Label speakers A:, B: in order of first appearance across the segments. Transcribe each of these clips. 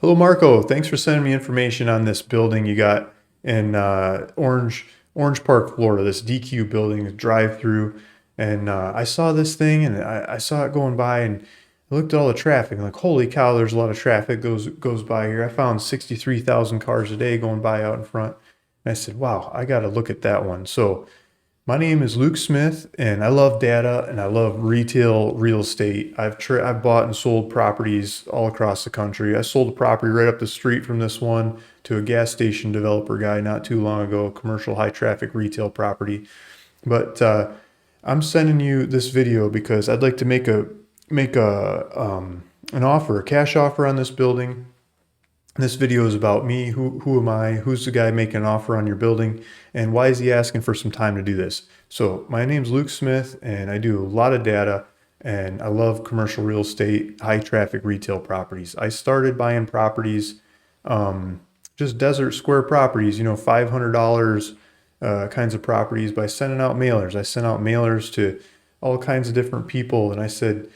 A: Hello, Marco. Thanks for sending me information on this building you got in Orange Park, Florida. This DQ building, drive through, and I saw this thing and I saw it going by and I looked at all the traffic. Like, holy cow, there's a lot of traffic goes by here. I found 63,000 cars a day going by out in front, and I said, wow, I got to look at that one. So my name is Luke Smith, and I love data and I love retail real estate. I've bought and sold properties all across the country. I sold a property right up the street from this one to a gas station developer guy not too long ago, a commercial high traffic retail property. But I'm sending you this video because I'd like to make an offer, a cash offer on this building. This video is about me. Who am I? Who's the guy making an offer on your building? And why is he asking for some time to do this? So my name's Luke Smith, and I do a lot of data, and I love commercial real estate, high traffic retail properties. I started buying properties, just desert square properties, $500 kinds of properties by sending out mailers. I sent out mailers to all kinds of different people, and I said,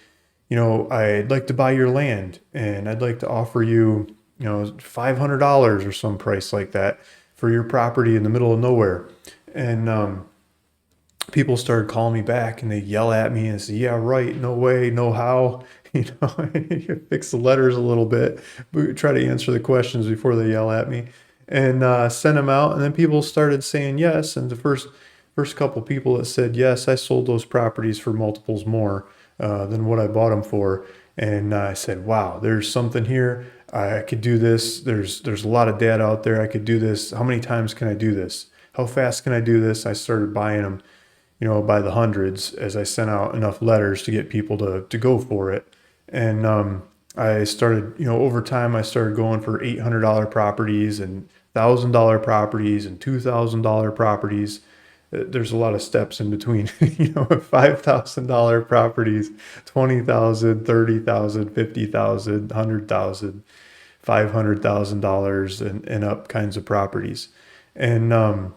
A: I'd like to buy your land, and I'd like to offer you $500 or some price like that for your property in the middle of nowhere. And people started calling me back and they yell at me and say, yeah, right, no way, no how. You fix the letters a little bit, but try to answer the questions before they yell at me, and send them out. And then people started saying yes. And the first couple people that said yes, I sold those properties for multiples more than what I bought them for. And I said, wow, there's something here. I could do this. There's a lot of data out there. I could do this. How many times can I do this? How fast can I do this? I started buying them, by the hundreds as I sent out enough letters to get people to go for it. And I started, over time, I started going for $800 properties and $1,000 properties and $2,000 properties. There's a lot of steps in between, $5,000 properties, 20,000, 30,000, 50,000, 100,000, $500,000 and up kinds of properties. And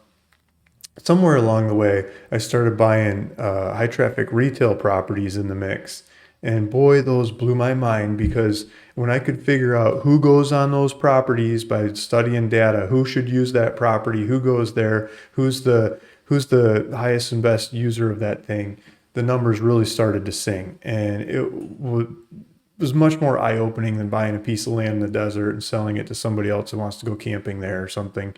A: somewhere along the way, I started buying high traffic retail properties in the mix. And boy, those blew my mind, because when I could figure out who goes on those properties by studying data, who should use that property, who goes there, who's the highest and best user of that thing, the numbers really started to sing. And was much more eye-opening than buying a piece of land in the desert and selling it to somebody else who wants to go camping there or something.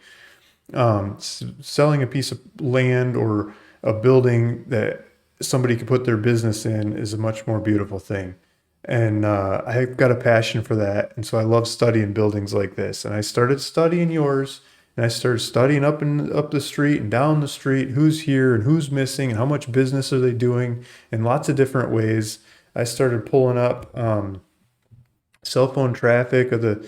A: Selling a piece of land or a building that somebody could put their business in is a much more beautiful thing. And I've got a passion for that. And so I love studying buildings like this. And I started studying yours, and I started studying up the street and down the street, who's here and who's missing and how much business are they doing in lots of different ways. I started pulling up cell phone traffic of to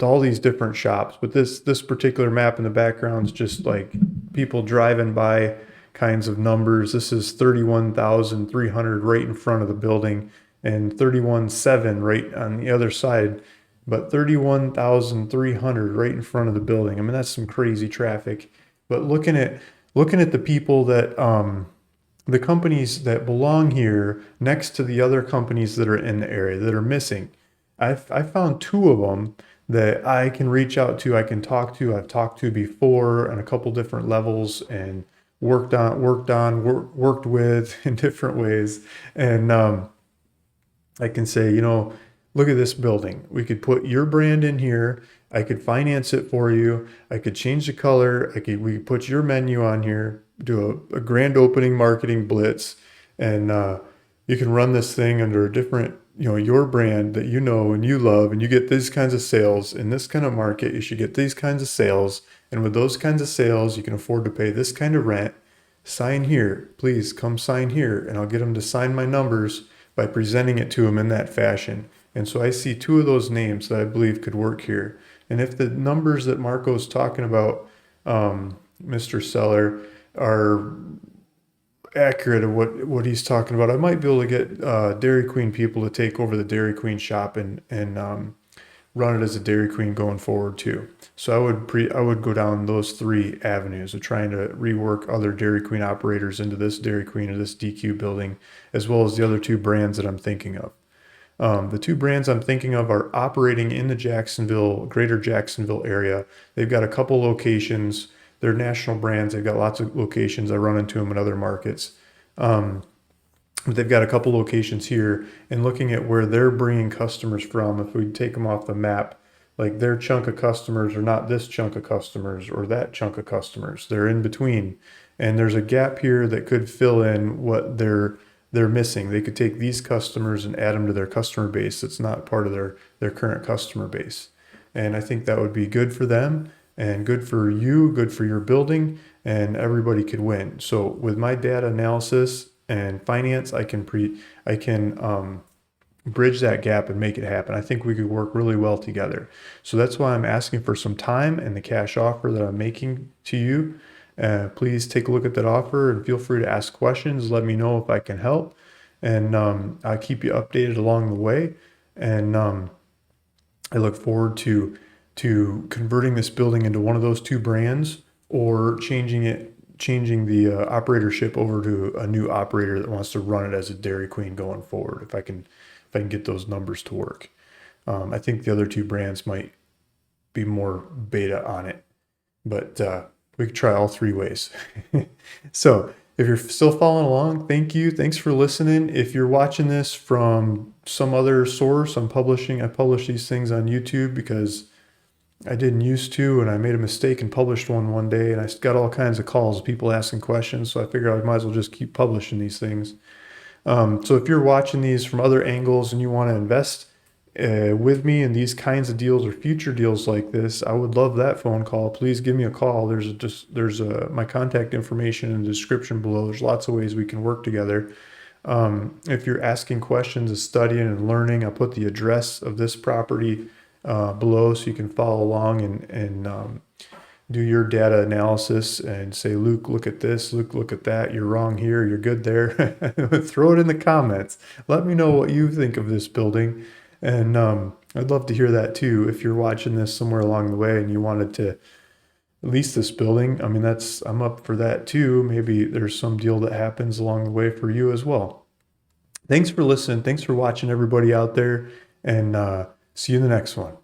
A: all these different shops. But this particular map in the background is just like people driving by kinds of numbers. This is 31,300 right in front of the building, and 31,700 right on the other side. But 31,300 right in front of the building. I mean, that's some crazy traffic. But looking at the people that the companies that belong here next to the other companies that are in the area that are missing. I found two of them that I can reach out to, I can talk to. I've talked to before on a couple different levels and worked with in different ways. And I can say, look at this building. We could put your brand in here. I could finance it for you. I could change the color. We could put your menu on here, do a grand opening marketing blitz, and you can run this thing under a different, your brand that you know and you love, and you get these kinds of sales in this kind of market. You should get these kinds of sales. And with those kinds of sales, you can afford to pay this kind of rent. Sign here. Please come sign here. And I'll get them to sign my numbers by presenting it to them in that fashion. And so I see two of those names that I believe could work here. And if the numbers that Marco's talking about, Mr. Seller, are accurate of what he's talking about, I might be able to get Dairy Queen people to take over the Dairy Queen shop and run it as a Dairy Queen going forward too. So I would go down those three avenues of trying to rework other Dairy Queen operators into this Dairy Queen or this DQ building, as well as the other two brands that I'm thinking of. The two brands I'm thinking of are operating in the greater Jacksonville area. They've got a couple locations. They're national brands. They've got lots of locations. I run into them in other markets. But they've got a couple locations here, and looking at where they're bringing customers from, if we take them off the map, like their chunk of customers are not this chunk of customers or that chunk of customers. They're in between. And there's a gap here that could fill in what they're missing. They could take these customers and add them to their customer base that's not part of their current customer base. And I think that would be good for them and good for you, good for your building, and everybody could win. So with my data analysis and finance, I can bridge that gap and make it happen. I think we could work really well together. So that's why I'm asking for some time and the cash offer that I'm making to you. Please take a look at that offer and feel free to ask questions. Let me know if I can help, and I'll keep you updated along the way. And I look forward to converting this building into one of those two brands, or changing the operatorship over to a new operator that wants to run it as a Dairy Queen going forward. If I can get those numbers to work. I think the other two brands might be more beta on it, but we could try all three ways. So if you're still following along, thank you. Thanks for listening. If you're watching this from some other source, I publish these things on YouTube because I didn't used to, and I made a mistake and published one day, and I got all kinds of calls of people asking questions. So I figured I might as well just keep publishing these things. So if you're watching these from other angles and you want to invest with me in these kinds of deals or future deals like this, I would love that phone call. Please give me a call. There's my contact information in the description below. There's lots of ways we can work together. If you're asking questions and studying and learning, I'll put the address of this property below so you can follow along and do your data analysis and say, Luke, look at this, Luke, look at that. You're wrong here. You're good there. Throw it in the comments. Let me know what you think of this building. And I'd love to hear that too. If you're watching this somewhere along the way and you wanted to lease this building, I mean, I'm up for that too. Maybe there's some deal that happens along the way for you as well. Thanks for listening. Thanks for watching, everybody out there, and see you in the next one.